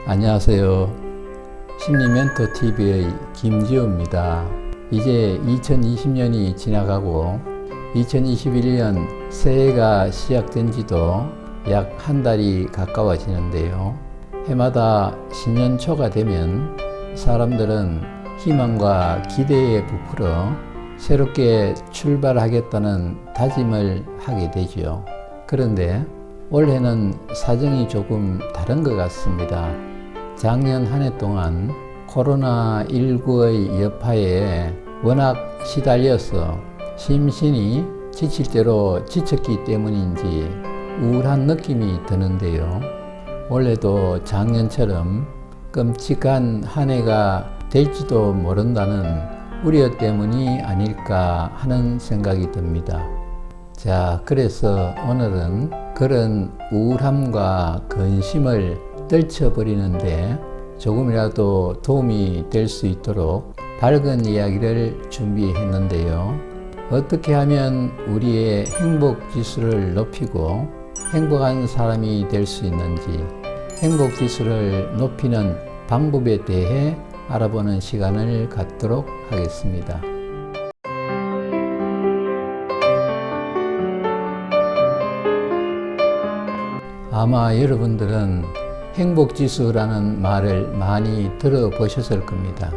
안녕하세요. 심리멘토TV의 김지우입니다. 이제 2020년이 지나가고 2021년 새해가 시작된 지도 약 한 달이 가까워지는데요. 해마다 신년 초가 되면 사람들은 희망과 기대에 부풀어 새롭게 출발하겠다는 다짐을 하게 되지요. 그런데 올해는 사정이 조금 다른 것 같습니다. 작년 한 해 동안 코로나19의 여파에 워낙 시달려서 심신이 지칠 대로 지쳤기 때문인지 우울한 느낌이 드는데요. 올해도 작년처럼 끔찍한 한 해가 될지도 모른다는 우려 때문이 아닐까 하는 생각이 듭니다. 자, 그래서 오늘은 그런 우울함과 근심을 떨쳐버리는데 조금이라도 도움이 될 수 있도록 밝은 이야기를 준비했는데요. 어떻게 하면 우리의 행복 지수를 높이고 행복한 사람이 될 수 있는지, 행복 지수를 높이는 방법에 대해 알아보는 시간을 갖도록 하겠습니다. 아마 여러분들은 행복지수라는 말을 많이 들어보셨을 겁니다.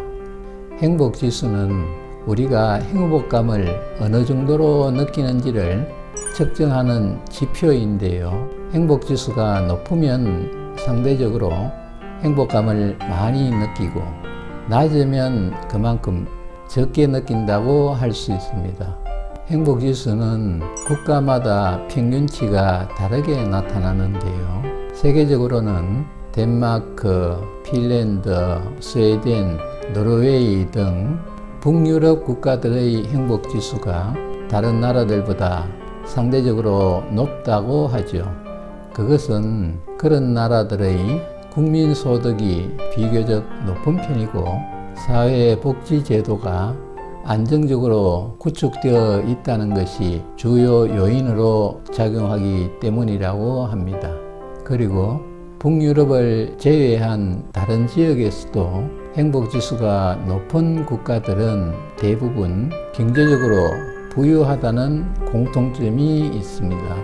행복지수는 우리가 행복감을 어느 정도로 느끼는지를 측정하는 지표인데요. 행복지수가 높으면 상대적으로 행복감을 많이 느끼고 낮으면 그만큼 적게 느낀다고 할 수 있습니다. 행복지수는 국가마다 평균치가 다르게 나타나는데요. 세계적으로는 덴마크, 핀란드, 스웨덴, 노르웨이 등 북유럽 국가들의 행복지수가 다른 나라들보다 상대적으로 높다고 하죠. 그것은 그런 나라들의 국민소득이 비교적 높은 편이고 사회복지제도가 안정적으로 구축되어 있다는 것이 주요 요인으로 작용하기 때문이라고 합니다. 그리고 북유럽을 제외한 다른 지역에서도 행복지수가 높은 국가들은 대부분 경제적으로 부유하다는 공통점이 있습니다.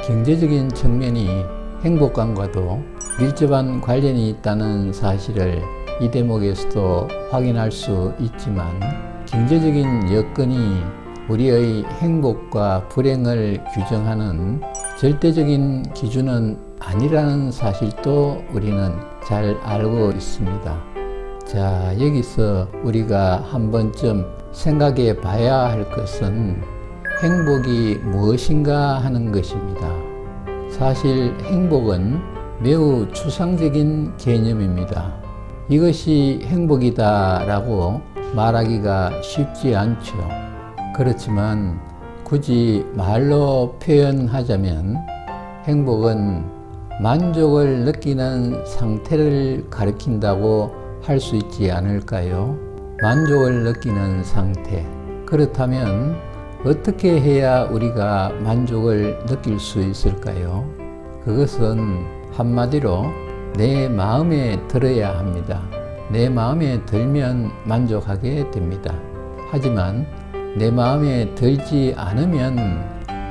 경제적인 측면이 행복감과도 밀접한 관련이 있다는 사실을 이 대목에서도 확인할 수 있지만 경제적인 여건이 우리의 행복과 불행을 규정하는 절대적인 기준은 아니라는 사실도 우리는 잘 알고 있습니다. 자, 여기서 우리가 한 번쯤 생각해 봐야 할 것은 행복이 무엇인가 하는 것입니다. 사실 행복은 매우 추상적인 개념입니다. 이것이 행복이다라고 말하기가 쉽지 않죠. 그렇지만 굳이 말로 표현하자면 행복은 만족을 느끼는 상태를 가리킨다고 할 수 있지 않을까요? 만족을 느끼는 상태. 그렇다면 어떻게 해야 우리가 만족을 느낄 수 있을까요? 그것은 한마디로 내 마음에 들어야 합니다. 내 마음에 들면 만족하게 됩니다. 하지만 내 마음에 들지 않으면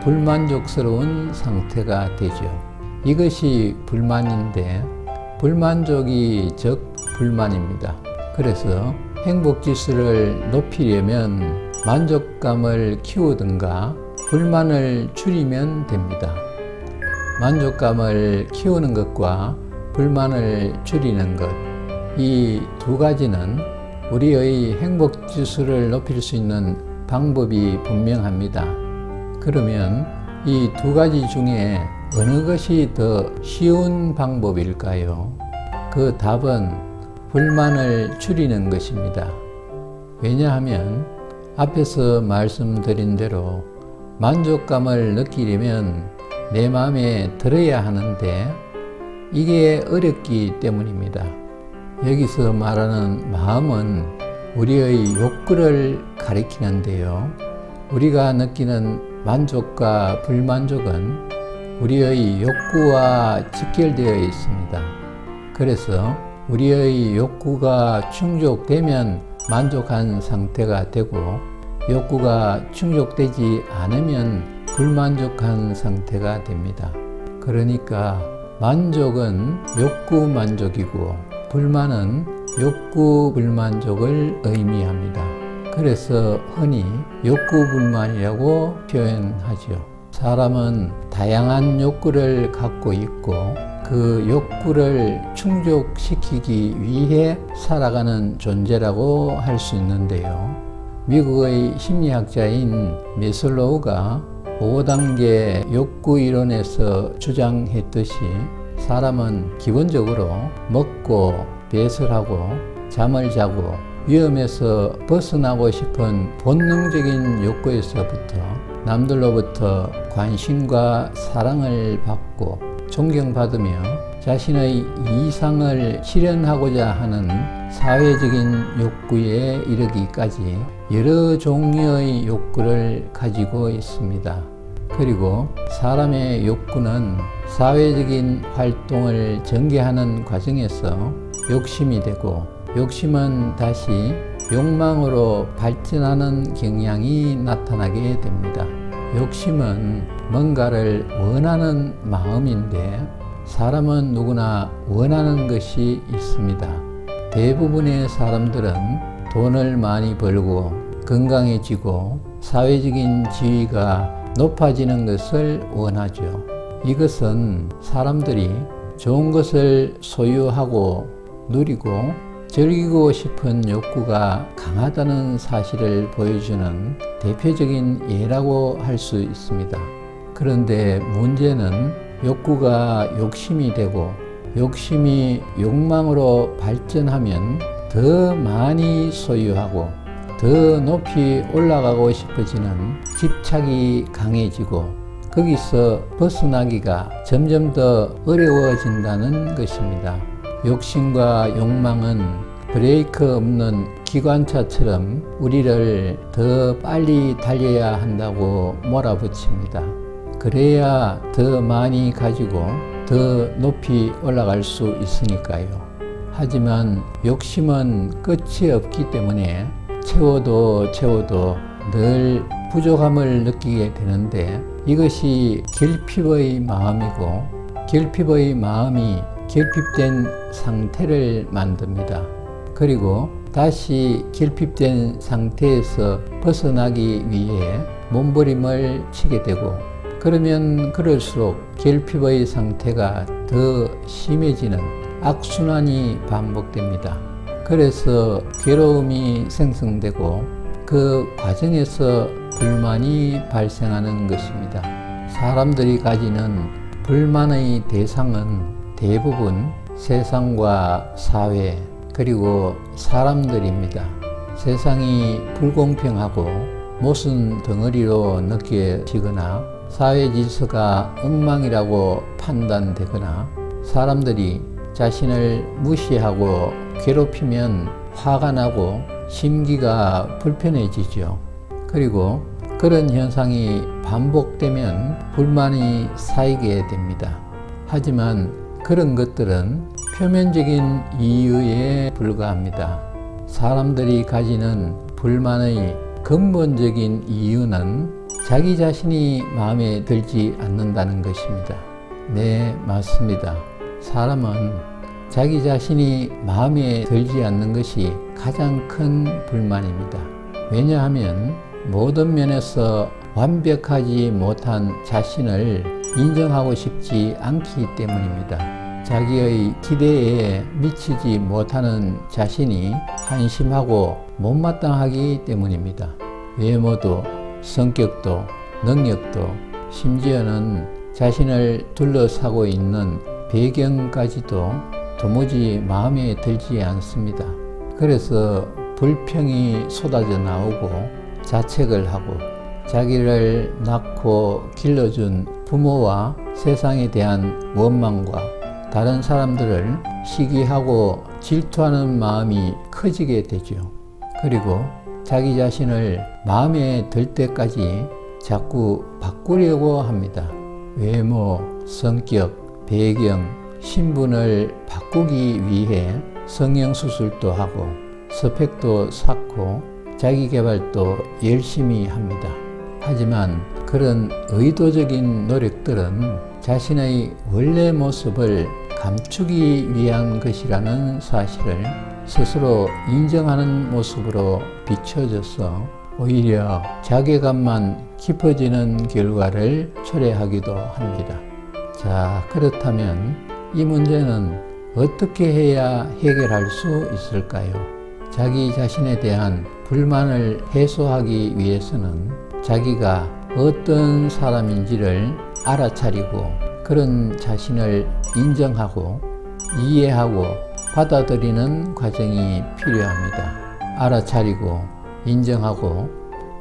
불만족스러운 상태가 되죠. 이것이 불만인데 불만족이 즉 불만입니다. 그래서 행복지수를 높이려면 만족감을 키우든가 불만을 줄이면 됩니다. 만족감을 키우는 것과 불만을 줄이는 것, 이 두 가지는 우리의 행복지수를 높일 수 있는 방법이 분명합니다. 그러면 이 두 가지 중에 어느 것이 더 쉬운 방법일까요? 그 답은 불만을 줄이는 것입니다. 왜냐하면 앞에서 말씀드린 대로 만족감을 느끼려면 내 마음에 들어야 하는데 이게 어렵기 때문입니다. 여기서 말하는 마음은 우리의 욕구를 가리키는데요. 우리가 느끼는 만족과 불만족은 우리의 욕구와 직결되어 있습니다. 그래서 우리의 욕구가 충족되면 만족한 상태가 되고 욕구가 충족되지 않으면 불만족한 상태가 됩니다. 그러니까 만족은 욕구 만족이고 불만은 욕구 불만족을 의미합니다. 그래서 흔히 욕구 불만이라고 표현하죠. 사람은 다양한 욕구를 갖고 있고 그 욕구를 충족시키기 위해 살아가는 존재라고 할 수 있는데요. 미국의 심리학자인 매슬로우가 5단계 욕구 이론에서 주장했듯이 사람은 기본적으로 먹고 배설하고 잠을 자고 위험에서 벗어나고 싶은 본능적인 욕구에서부터 남들로부터 관심과 사랑을 받고 존경받으며 자신의 이상을 실현하고자 하는 사회적인 욕구에 이르기까지 여러 종류의 욕구를 가지고 있습니다. 그리고 사람의 욕구는 사회적인 활동을 전개하는 과정에서 욕심이 되고 욕심은 다시 욕망으로 발전하는 경향이 나타나게 됩니다. 욕심은 뭔가를 원하는 마음인데 사람은 누구나 원하는 것이 있습니다. 대부분의 사람들은 돈을 많이 벌고 건강해지고 사회적인 지위가 높아지는 것을 원하죠. 이것은 사람들이 좋은 것을 소유하고 누리고 즐기고 싶은 욕구가 강하다는 사실을 보여주는 대표적인 예라고 할 수 있습니다. 그런데 문제는 욕구가 욕심이 되고 욕심이 욕망으로 발전하면 더 많이 소유하고 더 높이 올라가고 싶어지는 집착이 강해지고 거기서 벗어나기가 점점 더 어려워진다는 것입니다. 욕심과 욕망은 브레이크 없는 기관차처럼 우리를 더 빨리 달려야 한다고 몰아붙입니다. 그래야 더 많이 가지고 더 높이 올라갈 수 있으니까요. 하지만 욕심은 끝이 없기 때문에 채워도 늘 부족함을 느끼게 되는데 이것이 결핍의 마음이고 결핍의 마음이 결핍된 상태를 만듭니다. 그리고 다시 결핍된 상태에서 벗어나기 위해 몸부림을 치게 되고 그러면 그럴수록 결핍의 상태가 더 심해지는 악순환이 반복됩니다. 그래서 괴로움이 생성되고 그 과정에서 불만이 발생하는 것입니다. 사람들이 가지는 불만의 대상은 대부분 세상과 사회 그리고 사람들입니다. 세상이 불공평하고 모순 덩어리로 느껴지거나 사회 질서가 엉망이라고 판단되거나 사람들이 자신을 무시하고 괴롭히면 화가 나고 심기가 불편해지죠. 그리고 그런 현상이 반복되면 불만이 쌓이게 됩니다. 하지만 그런 것들은 표면적인 이유에 불과합니다. 사람들이 가지는 불만의 근본적인 이유는 자기 자신이 마음에 들지 않는다는 것입니다. 네, 맞습니다. 사람은 자기 자신이 마음에 들지 않는 것이 가장 큰 불만입니다. 왜냐하면 모든 면에서 완벽하지 못한 자신을 인정하고 싶지 않기 때문입니다. 자기의 기대에 미치지 못하는 자신이 한심하고 못마땅하기 때문입니다. 외모도 성격도 능력도 심지어는 자신을 둘러싸고 있는 배경까지도 도무지 마음에 들지 않습니다. 그래서 불평이 쏟아져 나오고 자책을 하고 자기를 낳고 길러준 부모와 세상에 대한 원망과 다른 사람들을 시기하고 질투하는 마음이 커지게 되죠. 그리고 자기 자신을 마음에 들 때까지 자꾸 바꾸려고 합니다. 외모, 성격, 배경, 신분을 바꾸기 위해 성형수술도 하고 스펙도 쌓고 자기개발도 열심히 합니다. 하지만 그런 의도적인 노력들은 자신의 원래 모습을 감추기 위한 것이라는 사실을 스스로 인정하는 모습으로 비춰져서 오히려 자괴감만 깊어지는 결과를 초래하기도 합니다. 자, 그렇다면 이 문제는 어떻게 해야 해결할 수 있을까요? 자기 자신에 대한 불만을 해소하기 위해서는 자기가 어떤 사람인지를 알아차리고 그런 자신을 인정하고 이해하고 받아들이는 과정이 필요합니다. 알아차리고 인정하고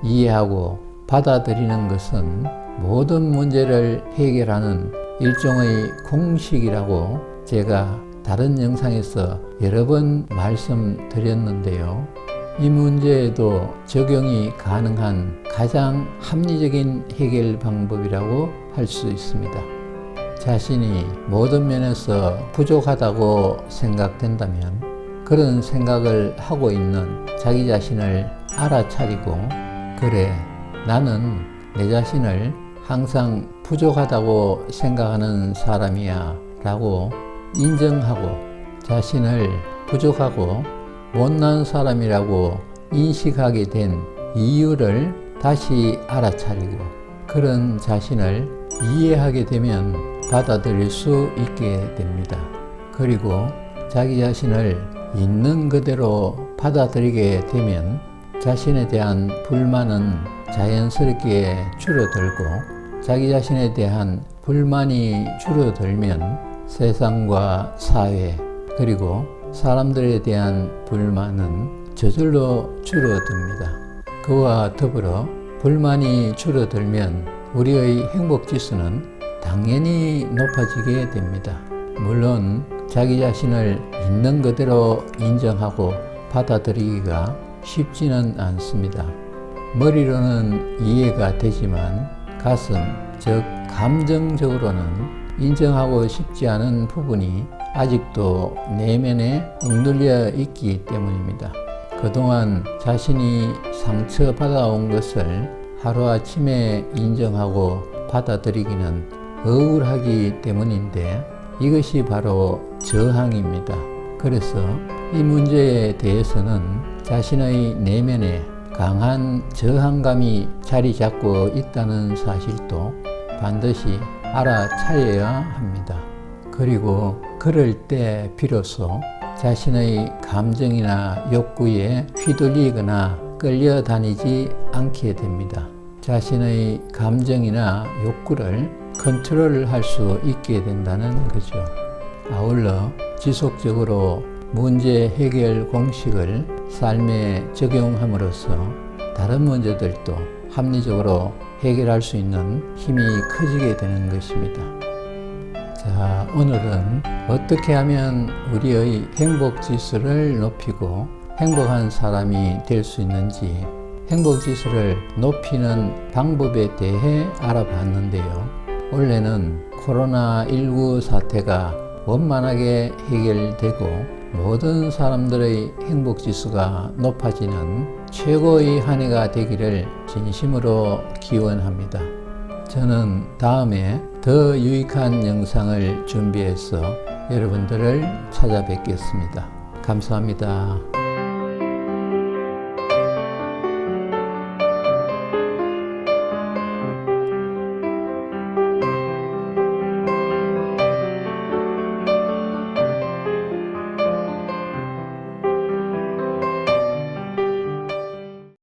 이해하고 받아들이는 것은 모든 문제를 해결하는 일종의 공식이라고 제가 다른 영상에서 여러 번 말씀드렸는데요. 이 문제에도 적용이 가능한 가장 합리적인 해결 방법이라고 할 수 있습니다. 자신이 모든 면에서 부족하다고 생각된다면 그런 생각을 하고 있는 자기 자신을 알아차리고, 그래, 나는 내 자신을 항상 부족하다고 생각하는 사람이야 라고 인정하고 자신을 부족하고 못난 사람이라고 인식하게 된 이유를 다시 알아차리고 그런 자신을 이해하게 되면 받아들일 수 있게 됩니다. 그리고 자기 자신을 있는 그대로 받아들이게 되면 자신에 대한 불만은 자연스럽게 줄어들고, 자기 자신에 대한 불만이 줄어들면 세상과 사회 그리고 사람들에 대한 불만은 저절로 줄어듭니다. 그와 더불어 불만이 줄어들면 우리의 행복지수는 당연히 높아지게 됩니다. 물론 자기 자신을 있는 그대로 인정하고 받아들이기가 쉽지는 않습니다. 머리로는 이해가 되지만 가슴, 즉 감정적으로는 인정하고 싶지 않은 부분이 아직도 내면에 억눌려 있기 때문입니다. 그동안 자신이 상처받아온 것을 하루아침에 인정하고 받아들이기는 억울하기 때문인데, 이것이 바로 저항입니다. 그래서 이 문제에 대해서는 자신의 내면에 강한 저항감이 자리 잡고 있다는 사실도 반드시 알아차려야 합니다. 그리고 그럴 때 비로소 자신의 감정이나 욕구에 휘둘리거나 끌려다니지 않게 됩니다. 자신의 감정이나 욕구를 컨트롤할 수 있게 된다는 거죠. 아울러 지속적으로 문제 해결 공식을 삶에 적용함으로써 다른 문제들도 합리적으로 해결할 수 있는 힘이 커지게 되는 것입니다. 자, 오늘은 어떻게 하면 우리의 행복 지수를 높이고 행복한 사람이 될 수 있는지, 행복 지수를 높이는 방법에 대해 알아봤는데요. 원래는 코로나19 사태가 원만하게 해결되고 모든 사람들의 행복 지수가 높아지는 최고의 한 해가 되기를 진심으로 기원합니다. 저는 다음에 더 유익한 영상을 준비해서 여러분들을 찾아뵙겠습니다. 감사합니다.